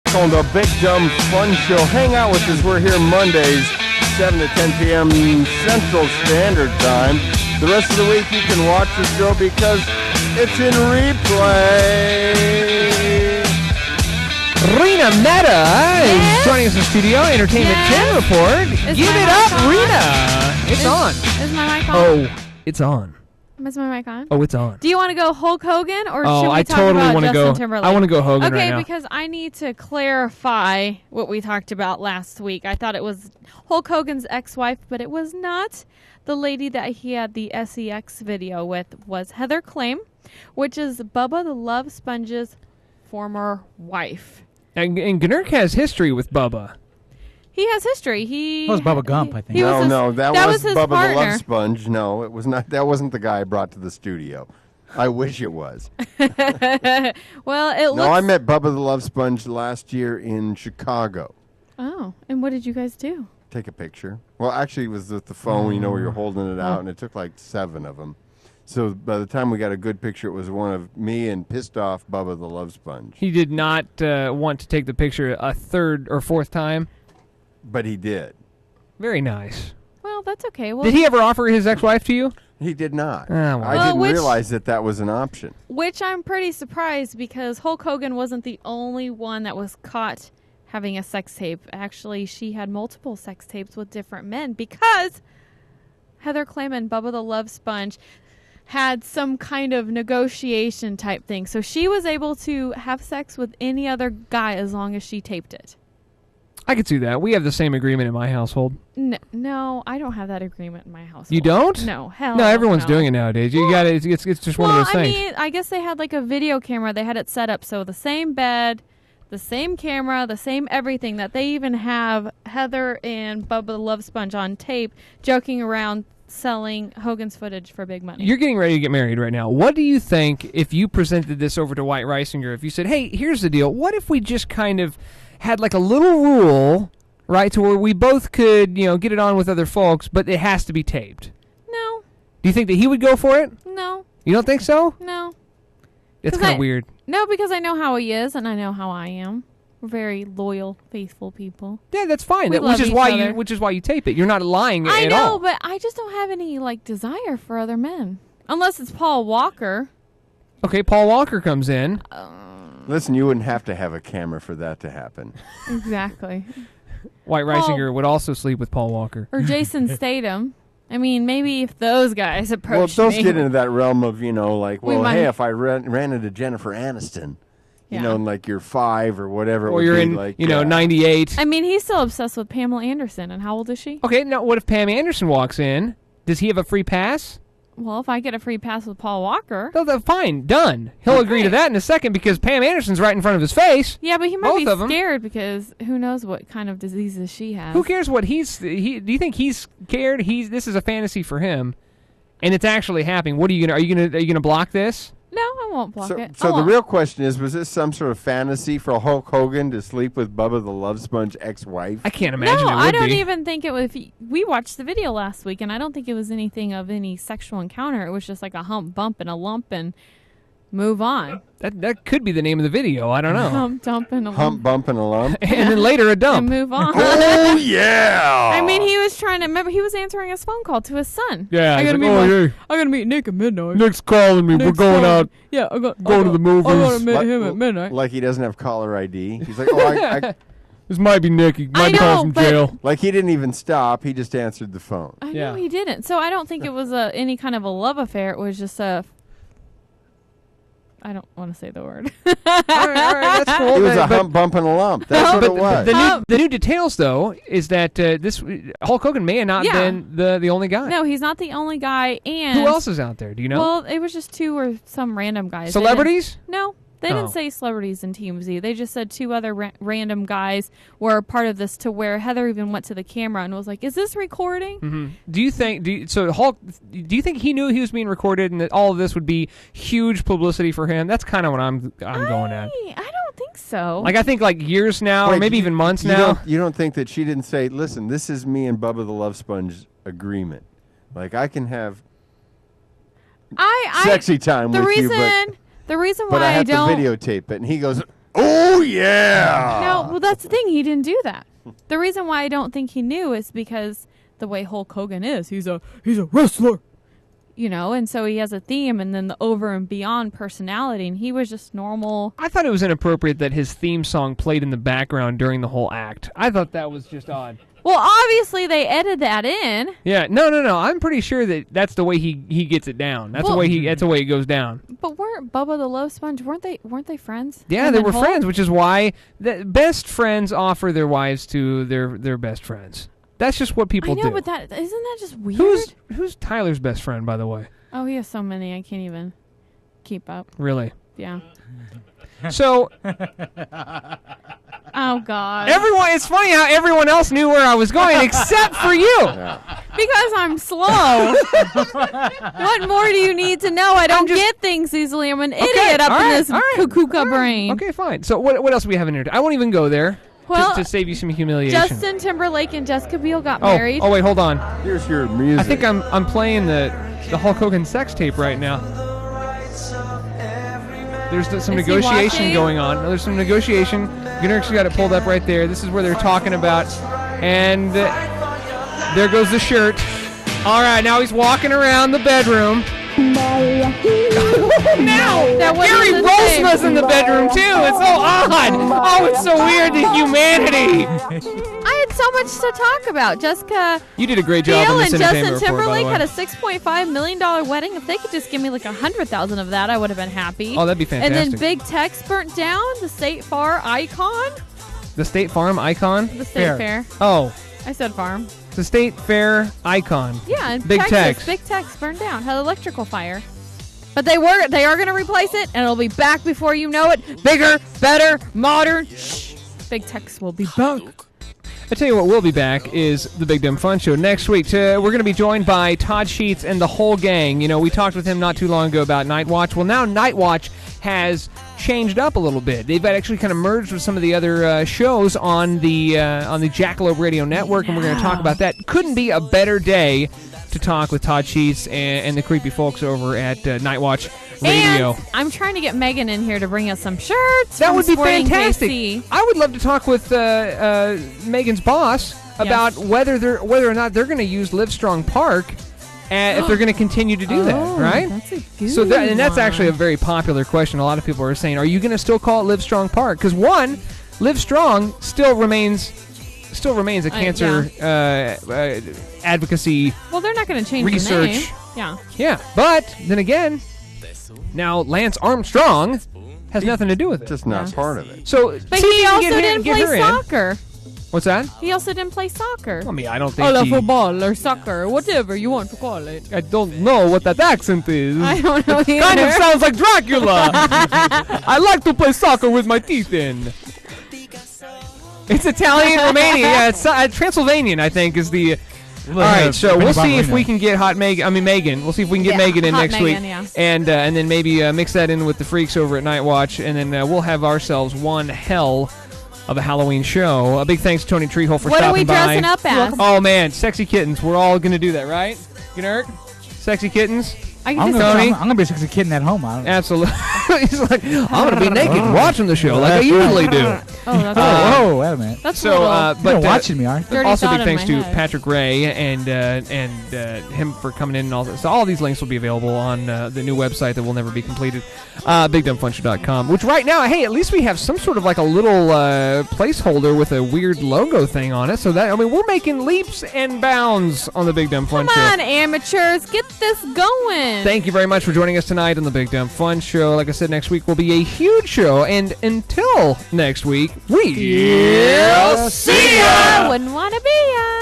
called the Big Dumb Fun Show. Hang out with us. We're here Mondays, 7 to 10 p.m. Central Standard Time. The rest of the week you can watch the show because it's in replay. Rina Mehta is joining us in the studio. Entertainment 10 report. Give it up, Rina. It's on. Is my mic on? Oh, it's on. Is my mic on? Oh, it's on. Do you want to go Hulk Hogan or should we I talk totally about want to Justin go. Timberlake? I want to go Hogan right Okay, now. because I need to clarify what we talked about last week. I thought it was Hulk Hogan's ex-wife, but it was not. The lady that he had the SEX video with was Heather Clem, which is Bubba the Love Sponge's former wife. And Gnurk has history with Bubba. He has history. That was Bubba Gump, I think. That was his Bubba partner. the Love Sponge. No, it was not. That wasn't the guy I brought to the studio. I wish it was. Well, it looks... No, I met Bubba the Love Sponge last year in Chicago. Oh, and what did you guys do? Take a picture. Well, actually, it was with the phone, you know, where you're holding it out, and it took like 7 of them. So by the time we got a good picture, it was one of me and pissed off Bubba the Love Sponge. He did not want to take the picture a third or fourth time. But he did. Very nice. Well, that's okay. Well, Did he ever offer his ex-wife to you? He did not. Oh, well. I didn't realize that was an option. Which I'm pretty surprised because Hulk Hogan wasn't the only one that was caught having a sex tape. Actually, she had multiple sex tapes with different men because Heather Clem and Bubba the Love Sponge had some kind of negotiation type thing. So she was able to have sex with any other guy as long as she taped it. I could see that. We have the same agreement in my household. No, I don't have that agreement in my household. You don't? No, hell no. Everyone's no. doing it nowadays. You got it. It's just one of those things. I mean, I guess they had like a video camera. They had it set up so the same bed, the same camera, the same everything. That they even have Heather and Bubba the Love Sponge on tape, joking around, selling Hogan's footage for big money. You're getting ready to get married right now. What do you think if you presented this over to White Reisinger? If you said, "Hey, here's the deal. What if we just kind of had like a little rule, right, to where we both could, get it on with other folks, but it has to be taped"? No. Do you think that he would go for it? No. You don't think so? No. It's kind of weird. No, because I know how he is, and I know how I am. We're very loyal, faithful people. Yeah, that's fine. Which is why you tape it. You're not lying at all. I know, but I just don't have any desire for other men, unless it's Paul Walker. Okay, Paul Walker comes in. Listen, you wouldn't have to have a camera for that to happen. Exactly. White Reisinger would also sleep with Paul Walker. Or Jason Statham. I mean, maybe if those guys approached me. Well, those get into that realm of, hey, if I ran into Jennifer Aniston, like you're 5 or whatever. Or you're in, 98. I mean, he's still obsessed with Pamela Anderson. And how old is she? Okay, now what if Pam Anderson walks in? Does he have a free pass? Well, if I get a free pass with Paul Walker. No, fine, done. He'll agree to that in a second because Pam Anderson's right in front of his face. Yeah, but he might be scared because who knows what kind of diseases she has. Who cares what do you think he's scared? This is a fantasy for him, and it's actually happening. What are you gonna block this? No, I won't block it. So the real question is, was this some sort of fantasy for Hulk Hogan to sleep with Bubba the Love Sponge ex-wife? I can't imagine it would be. No, I don't even think it was. We watched the video last week, and I don't think it was anything of any sexual encounter. It was just like a hump, bump, and a lump, and move on. That could be the name of the video. I don't know. Hump, dump, and a lump. Hump, bump, and a lump. And then later a dump. And move on. Oh, yeah! I mean, he was trying to... Remember, he was answering his phone call to his son. Yeah. I gotta meet Nick at midnight. Nick's calling me. We're going out. Yeah, going to the movies. I gotta meet him at midnight. Like he doesn't have caller ID. He's like, this might be Nick. He might be calling from jail. Like he didn't even stop. He just answered the phone. I know he didn't. So I don't think it was any kind of a love affair. It was just a... I don't want to say the word. all right, that's cool. It was a hump, bump, and a lump. That's what it was. The new details, though, is that this Hulk Hogan may have not been the only guy. No, he's not the only guy. And who else is out there? Do you know? Well, it was just 2 or some random guys. Celebrities? No. They didn't say celebrities in TMZ. They just said 2 other random guys were part of this, to where Heather even went to the camera and was like, "Is this recording?" Mm-hmm. Do you think? Hulk? Do you think he knew he was being recorded and that all of this would be huge publicity for him? That's kind of what I'm going at. I don't think so. I think years now, or maybe even months now. You don't think that she didn't say, "Listen, this is me and Bubba the Love Sponge agreement. Like I can have sexy time with you, but." The reason why but I have don't to videotape it, and he goes, "Oh yeah." No, that's the thing. He didn't do that. The reason why I don't think he knew is because the way Hulk Hogan is. He's a wrestler. And so he has a theme and then the over and beyond personality, and he was just normal. I thought it was inappropriate that his theme song played in the background during the whole act. I thought that was just odd. Well, obviously they edited that in. Yeah, no. I'm pretty sure that's the way he gets it down. That's the way it goes down. But weren't Bubba the Love Sponge? Weren't they friends? Yeah, they were friends, which is why the best friends offer their wives to their best friends. That's just what people do. I know, but isn't that just weird? Who's Tyler's best friend, by the way? Oh, he has so many. I can't even keep up. Really? Yeah. So. Oh, God. It's funny how everyone else knew where I was going except for you. Yeah. Because I'm slow. What more do you need to know? I don't get things easily. I'm an idiot up in this cuckoo brain. Okay, fine. So what else do we have in here? I won't even go there. Well, to save you some humiliation. Justin Timberlake and Jessica Biel got married. Oh, wait, hold on. Here's your music. I think I'm playing the Hulk Hogan sex tape right now. There's some negotiation going on. There's some negotiation. Gunner's got it pulled up right there. This is where they're talking about. And there goes the shirt. All right, now he's walking around the bedroom. Now Gary Rosma's in the bedroom too. It's so odd. Oh, it's so weird, the humanity. I had so much to talk about. Jessica, you did a great job on this and entertainment Justin report, Timberlake had a $6.5 million wedding. If they could just give me like 100,000 of that, I would have been happy. Oh, that'd be fantastic. And then Big Tex burnt down, the State Farm icon. The State Farm icon? The State Fair. Oh. I said farm. The State Fair icon. Yeah, in Big Texas, Tex. Big Tex burned down, had electrical fire. But they are going to replace it, and it'll be back before you know it. Bigger, better, modern. Shh. Big Tex will be back. I tell you what will be back is the Big Dumb Fun Show. Next week, we're going to be joined by Todd Sheets and the whole gang. We talked with him not too long ago about Night Watch. Well, now Night Watch has changed up a little bit. They've actually kind of merged with some of the other shows on the Jackalope Radio Network, and we're going to talk about that. Couldn't be a better day to talk with Todd Sheets and the creepy folks over at Night Watch Radio. And I'm trying to get Megan in here to bring us some shirts. That would be Sporting fantastic. KC. I would love to talk with Megan's boss about whether or not they're going to use Livestrong Park. If they're going to continue to do that, right? That's a good and that's actually a very popular question. A lot of people are saying, are you going to still call it Livestrong Park? Because one, Livestrong still remains a cancer advocacy. Well, they're not going to change research. the name. Yeah. Yeah, but then again, now Lance Armstrong has nothing to do with it. Just not part of it. So, but he also didn't play soccer. What's that? He also didn't play soccer. I mean, I don't think football or soccer, whatever you want to call it. I don't know what that accent is. I don't know either. Kind of sounds like Dracula. I like to play soccer with my teeth in. It's Italian, Romanian. Yeah, it's Transylvanian, I think, is the... All right, so we'll see if we can get Megan. We'll see if we can get Megan in next week. Yeah. And then maybe mix that in with the freaks over at Night Watch, and then we'll have ourselves one hell of a Halloween show. A big thanks to Tony Treehole for stopping by. What are we dressing up as? Oh, man, sexy kittens. We're all going to do that, right? Gnurk? Sexy kittens? I'm gonna be a sexy kitten at home. Absolutely. He's like, I'm gonna be naked watching the show like I usually do. Oh, that's whoa, wait a minute. That's so. But watching me, aren't you? Also, big thanks to Patrick Ray and him for coming in and all that. So all these links will be available on the new website that will never be completed, BigDumbFunShow.com. Which right now, hey, at least we have some sort of like a little placeholder with a weird logo thing on it. So that we're making leaps and bounds on the Big Dumb Fun Show. Come on, amateurs, get this going. Thank you very much for joining us tonight on the Big Dumb Fun Show. Like I said, next week will be a huge show. And until next week, we'll see ya! Wouldn't want to be ya!